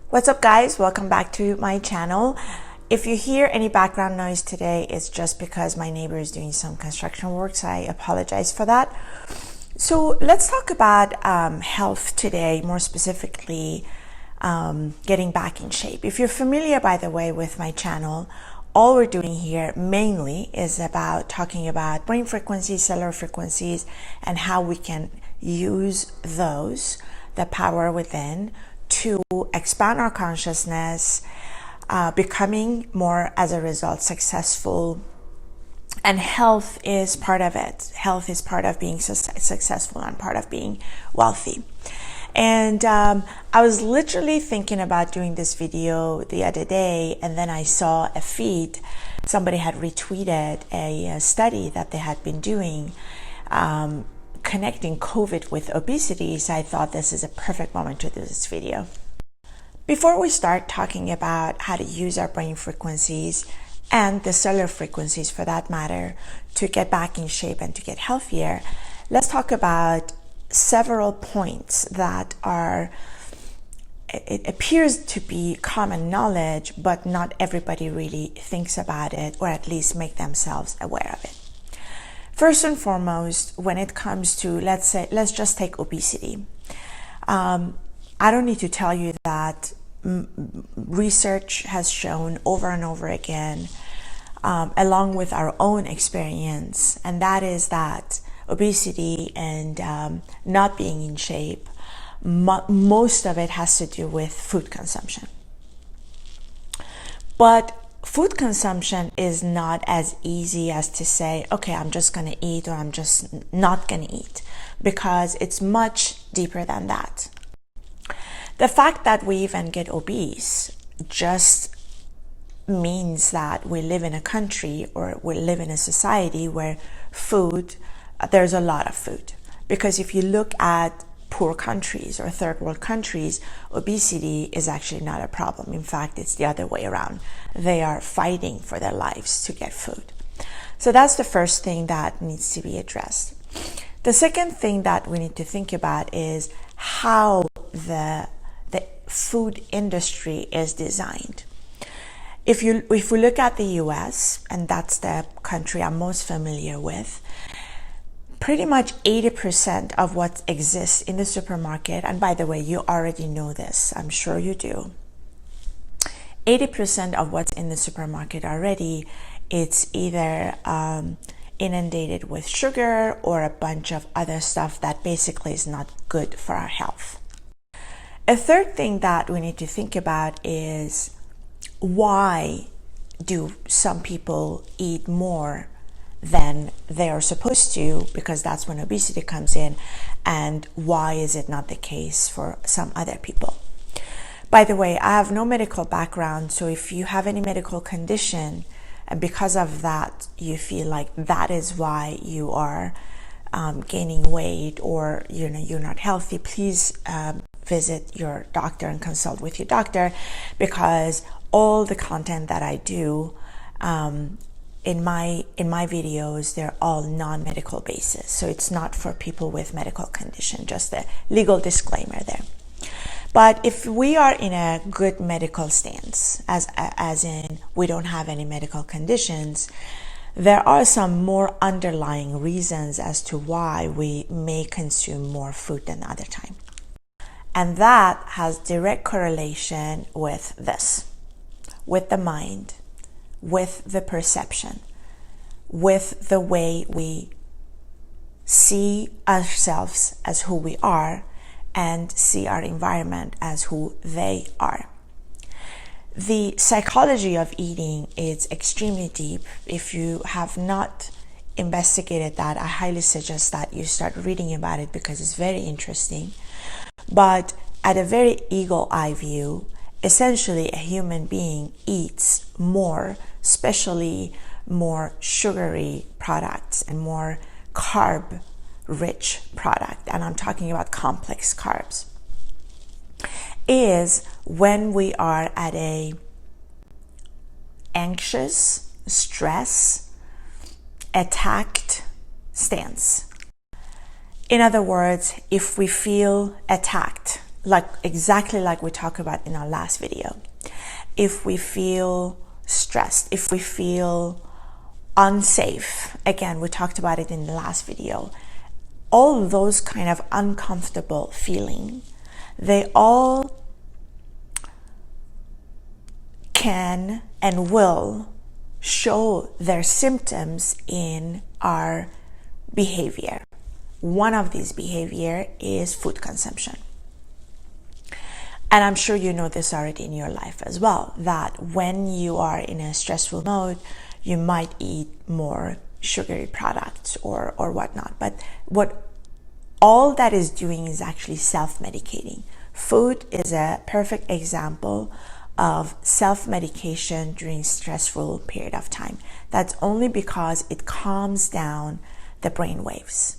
What's up, guys? Welcome back to my channel. If you hear any background noise today, it's just because my neighbor is doing some construction work, so I apologize for that. So let's talk about health today, more specifically getting back in shape. If you're familiar, by the way, with my channel, all we're doing here mainly is about talking about brain frequencies, cellular frequencies, and how we can use those, the power within, to expand our consciousness, becoming more, as a result, successful. And health is part of it. Health is part of being successful and part of being wealthy. And I was literally thinking about doing this video the other day, and then I saw a feed. Somebody had retweeted a study that they had been doing connecting COVID with obesity, so I thought this is a perfect moment to do this video. Before we start talking about how to use our brain frequencies and the cellular frequencies for that matter to get back in shape and to get healthier, let's talk about several points that are, it appears to be common knowledge, but not everybody really thinks about it, or at least make themselves aware of it. First and foremost, when it comes to, let's just take obesity. I don't need to tell you that research has shown over and over again, along with our own experience, and that is that obesity and not being in shape, most of it has to do with food consumption. But food consumption is not as easy as to say, okay, I'm just going to eat or I'm just not going to eat, because it's much deeper than that. The fact that we even get obese just means that we live in a country, or we live in a society where there's a lot of food. Because if you look at poor countries or third world countries, obesity is actually not a problem. In fact, it's the other way around. They are fighting for their lives to get food. So that's the first thing that needs to be addressed. The second thing that we need to think about is how the food industry is designed. If we look at the US, and that's the country I'm most familiar with, pretty much 80% of what exists in the supermarket, and by the way, you already know this, I'm sure you do, 80% of what's in the supermarket already, it's either inundated with sugar or a bunch of other stuff that basically is not good for our health. A third thing that we need to think about is, why do some people eat more than they are supposed to? Because that's when obesity comes in. And why is it not the case for some other people? By the way, I have no medical background, so if you have any medical condition and because of that you feel like that is why you are gaining weight, or you're not healthy, please visit your doctor and consult with your doctor, because all the content that I do in my videos, they're all non-medical basis. So it's not for people with medical condition, just a legal disclaimer there. But if we are in a good medical stance, as in we don't have any medical conditions, there are some more underlying reasons as to why we may consume more food than other time. And that has direct correlation with this, with the mind, with the perception, with the way we see ourselves as who we are and see our environment as who they are. The psychology of eating is extremely deep. If you have not investigated that, I highly suggest that you start reading about it, because it's very interesting. But at a very eagle eye view, essentially a human being eats more, especially more sugary products and more carb-rich product, and I'm talking about complex carbs, is when we are at a anxious, stress, attacked stance. In other words, if we feel attacked, exactly like we talked about in our last video. If we feel stressed, if we feel unsafe, again, we talked about it in the last video, all those kind of uncomfortable feeling, they all can and will show their symptoms in our behavior. One of these behavior is food consumption. And I'm sure you know this already in your life as well, that when you are in a stressful mode, you might eat more sugary products or whatnot. But what all that is doing is actually self-medicating. Food is a perfect example of self-medication during stressful period of time. That's only because it calms down the brain waves.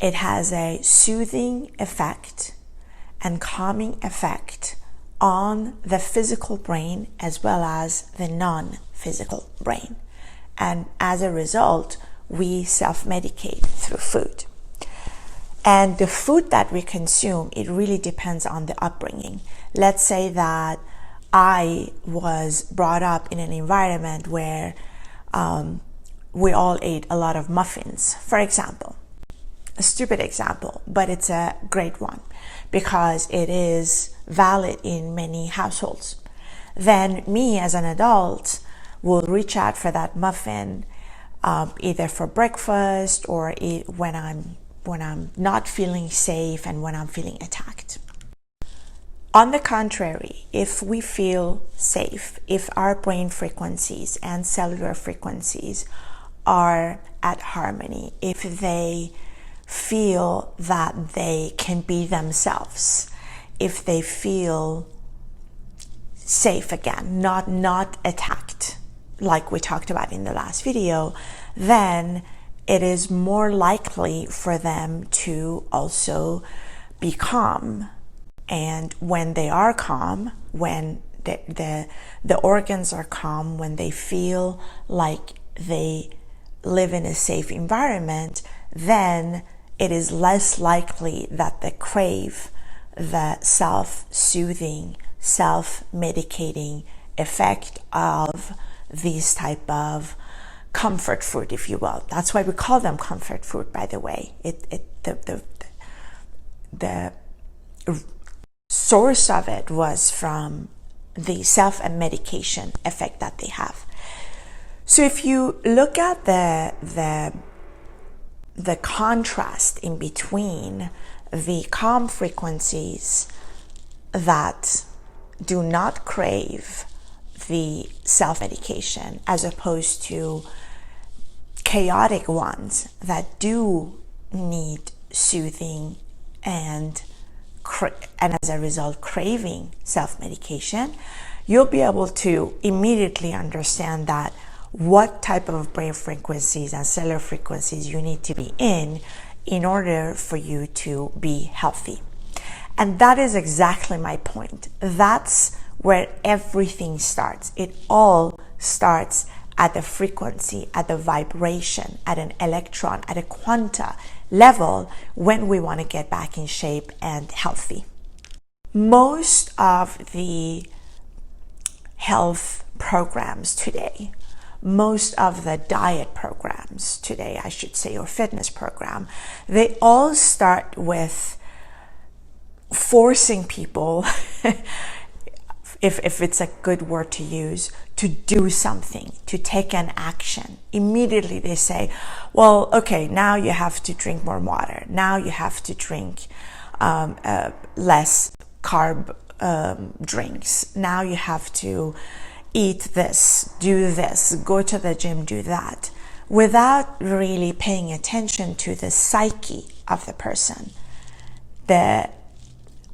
It has a soothing effect and calming effect on the physical brain as well as the non-physical brain. And as a result, we self-medicate through food. And the food that we consume, it really depends on the upbringing. Let's say that I was brought up in an environment where we all ate a lot of muffins, for example. A stupid example, but it's a great one because it is valid in many households. Then me as an adult will reach out for that muffin either for breakfast or when I'm not feeling safe and when I'm feeling attacked. On the contrary, if we feel safe, if our brain frequencies and cellular frequencies are at harmony, if they feel that they can be themselves, if they feel safe again, not attacked, like we talked about in the last video, then it is more likely for them to also be calm. And when they are calm, when the organs are calm, when they feel like they live in a safe environment, then it is less likely that they crave the self-soothing, self-medicating effect of these type of comfort food, if you will. That's why we call them comfort food, by the way. The source of it was from the self-medication effect that they have. So if you look at the contrast in between the calm frequencies that do not crave the self-medication as opposed to chaotic ones that do need soothing and as a result craving self-medication, you'll be able to immediately understand that what type of brain frequencies and cellular frequencies you need to be in order for you to be healthy. And that is exactly my point. That's where everything starts. It all starts at the frequency, at the vibration, at an electron, at a quanta level when we want to get back in shape and healthy. Most of the health programs today, most of the diet programs today, I should say, or fitness program, they all start with forcing people, if it's a good word to use, to do something, to take an action. Immediately they say, well, okay, now you have to drink more water. Now you have to drink less carb drinks. Now you have to eat this, do this, go to the gym, do that, without really paying attention to the psyche of the person. The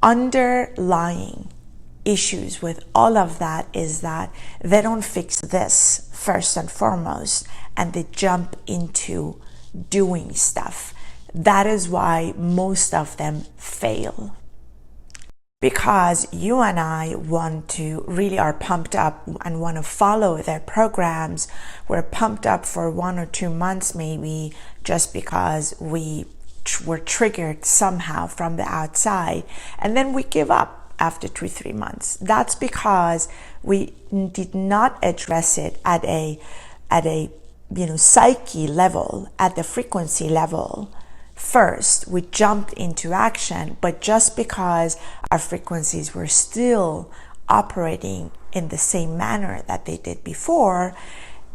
underlying issues with all of that is that they don't fix this first and foremost, and they jump into doing stuff. That is why most of them fail. Because you and I really are pumped up and want to follow their programs. We're pumped up for 1 or 2 months maybe, just because we we're triggered somehow from the outside, and then we give up after 2-3 months. That's because we did not address it at a psyche level, at the frequency level. First, we jumped into action, but just because our frequencies were still operating in the same manner that they did before,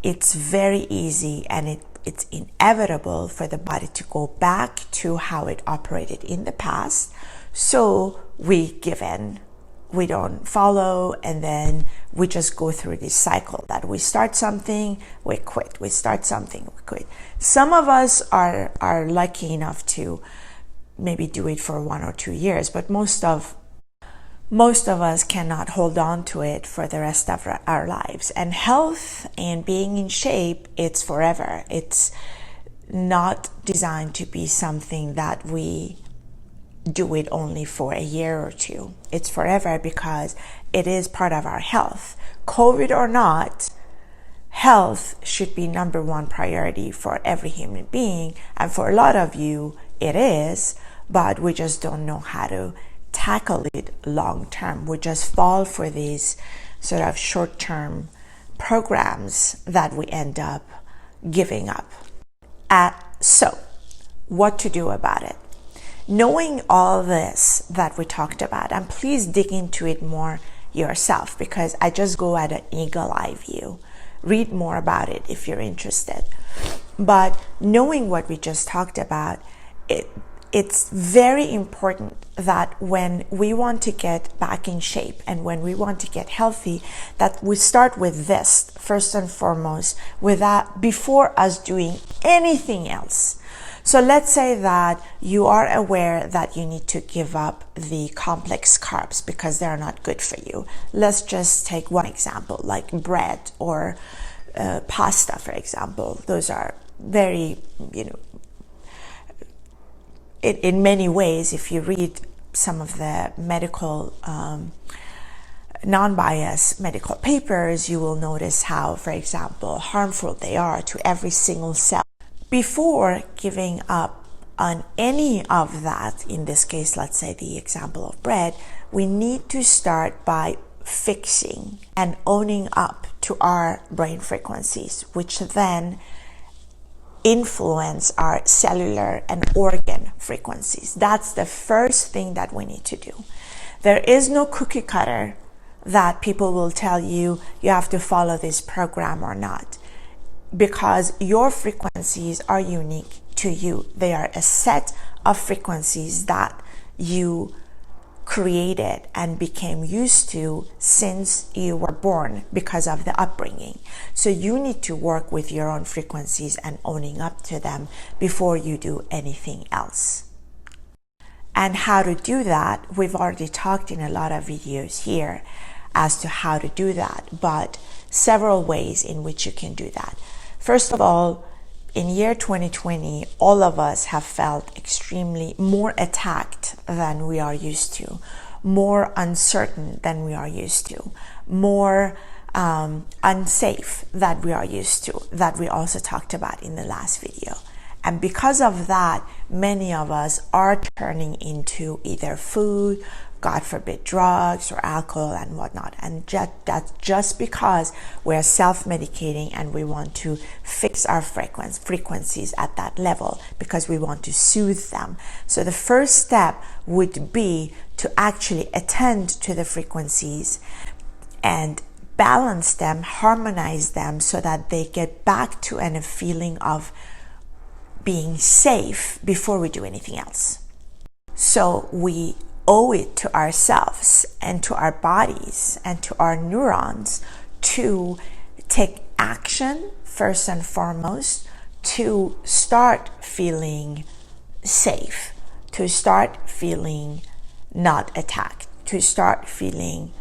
it's very easy and it's inevitable for the body to go back to how it operated in the past. So we give in, we don't follow, and then we just go through this cycle that we start something, we quit, we start something, we quit. Some of us are lucky enough to maybe do it for 1 or 2 years, but most of us cannot hold on to it for the rest of our lives. And health and being in shape, it's forever. It's not designed to be something that we do it only for a year or two. It's forever because it is part of our health. COVID or not, health should be number one priority for every human being. And for a lot of you, it is, but we just don't know how to tackle it long term. We just fall for these sort of short-term programs that we end up giving up. So, what to do about it? Knowing all this that we talked about, and please dig into it more yourself, because I just go at an eagle eye view. Read more about it if you're interested. But knowing what we just talked about, it's very important that when we want to get back in shape and when we want to get healthy, that we start with this first and foremost, with that before us doing anything else. So let's say that you are aware that you need to give up the complex carbs because they're not good for you. Let's just take one example, like bread or pasta, for example. Those are very, in many ways, if you read some of the medical, non-biased medical papers, you will notice how, for example, harmful they are to every single cell. Before giving up on any of that, in this case, let's say the example of bread, we need to start by fixing and owning up to our brain frequencies, which then influence our cellular and organ frequencies. That's the first thing that we need to do. There is no cookie cutter that people will tell you have to follow this program or not, because your frequencies are unique to you. They are a set of frequencies that you created and became used to since you were born because of the upbringing. So you need to work with your own frequencies and owning up to them before you do anything else. And how to do that, we've already talked in a lot of videos here as to how to do that, but several ways in which you can do that. First of all, in year 2020, all of us have felt extremely more attacked than we are used to, more uncertain than we are used to, more unsafe than we are used to, that we also talked about in the last video. And because of that, many of us are turning into either food, God forbid, drugs or alcohol and whatnot. And that's just because we're self-medicating and we want to fix our frequencies at that level because we want to soothe them. So the first step would be to actually attend to the frequencies and balance them, harmonize them so that they get back to a feeling of being safe before we do anything else. So we owe it to ourselves and to our bodies and to our neurons to take action first and foremost, to start feeling safe, to start feeling not attacked, to start feeling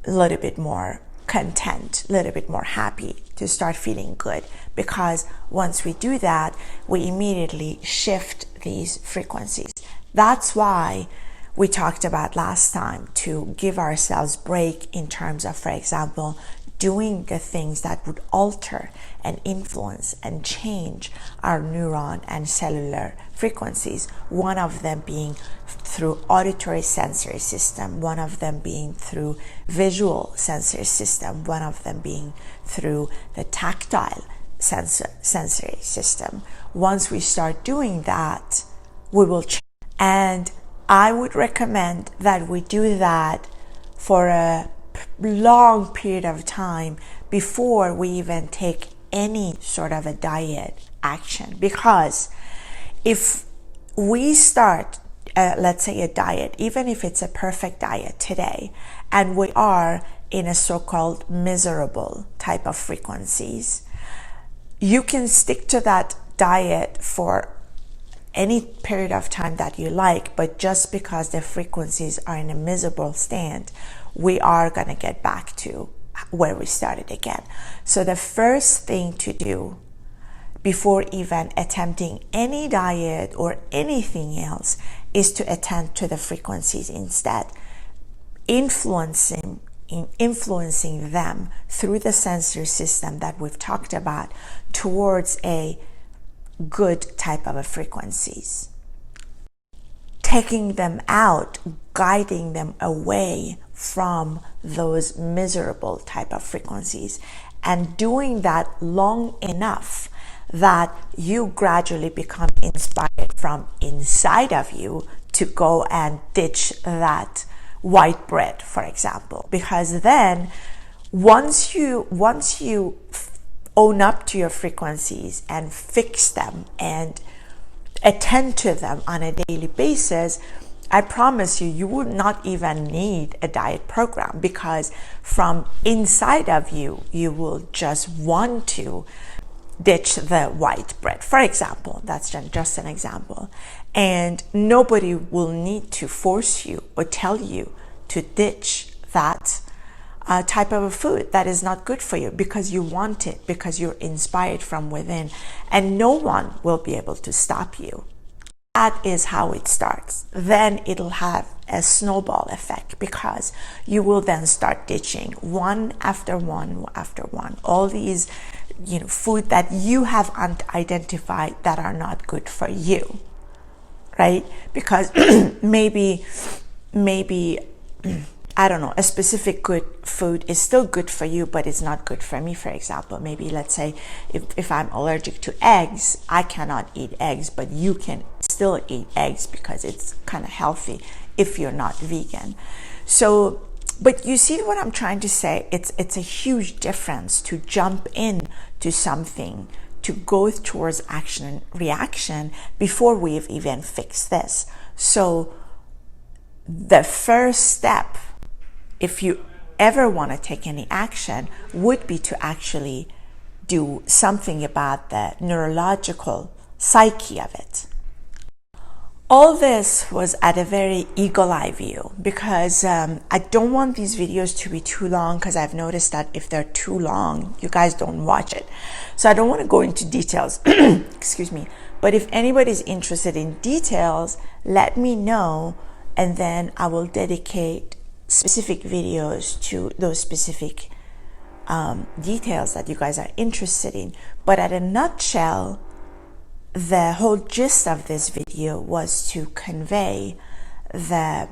a little bit more content, a little bit more happy, to start feeling good. Because once we do that, we immediately shift these frequencies. That's why we talked about last time to give ourselves break in terms of, for example, doing the things that would alter and influence and change our neuron and cellular frequencies. One of them being through auditory sensory system, one of them being through visual sensory system, one of them being through the tactile sensory system. Once we start doing that, we will change. And I would recommend that we do that for a long period of time before we even take any sort of a diet action. Because if we start, let's say, a diet, even if it's a perfect diet today, and we are in a so-called miserable type of frequencies, you can stick to that diet for any period of time that you like, but just because the frequencies are in a miserable stand, we are going to get back to where we started again. So the first thing to do before even attempting any diet or anything else is to attend to the frequencies instead, influencing them through the sensory system that we've talked about towards a good type of a frequencies, taking them out, guiding them away from those miserable type of frequencies, and doing that long enough that you gradually become inspired from inside of you to go and ditch that white bread, for example. Because then once you own up to your frequencies and fix them and attend to them on a daily basis, I promise you, you would not even need a diet program, because from inside of you, you will just want to ditch the white bread, for example. That's just an example. And nobody will need to force you or tell you to ditch that type of a food that is not good for you, because you want it, because you're inspired from within, and no one will be able to stop you. That is how it starts. Then it'll have a snowball effect, because you will then start ditching one after one after one, all these food that you have identified that are not good for you, right? Because maybe I don't know, a specific good food is still good for you, but it's not good for me, for example. Maybe let's say if I'm allergic to eggs, I cannot eat eggs, but you can still eat eggs because it's kind of healthy if you're not vegan. So, but you see what I'm trying to say? It's a huge difference to jump in to something, to go towards action and reaction before we've even fixed this. So the first step, if you ever want to take any action, would be to actually do something about the neurological psyche of it. All this was at a very eagle eye view, because I don't want these videos to be too long, because I've noticed that if they're too long, you guys don't watch it. So I don't want to go into details, excuse me. But if anybody's interested in details, let me know, and then I will dedicate specific videos to those specific details that you guys are interested in. But at a nutshell, the whole gist of this video was to convey the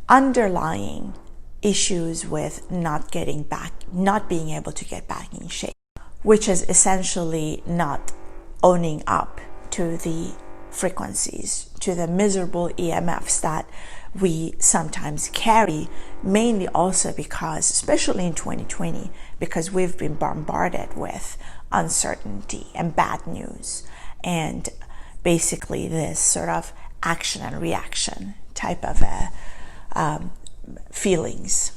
underlying issues with not being able to get back in shape, which is essentially not owning up to the frequencies, to the miserable EMFs that we sometimes carry, mainly also because, especially in 2020, because we've been bombarded with uncertainty and bad news, and basically this sort of action and reaction type of feelings.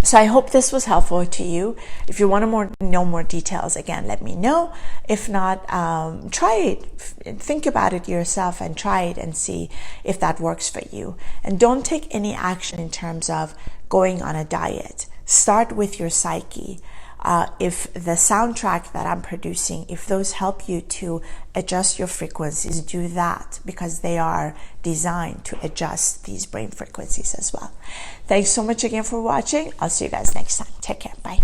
So I hope this was helpful to you. If you want to know more details, again, let me know. If not, try it. Think about it yourself and try it and see if that works for you. And don't take any action in terms of going on a diet. Start with your psyche. If the soundtrack that I'm producing, if those help you to adjust your frequencies, do that, because they are designed to adjust these brain frequencies as well. Thanks so much again for watching. I'll see you guys next time. Take care. Bye.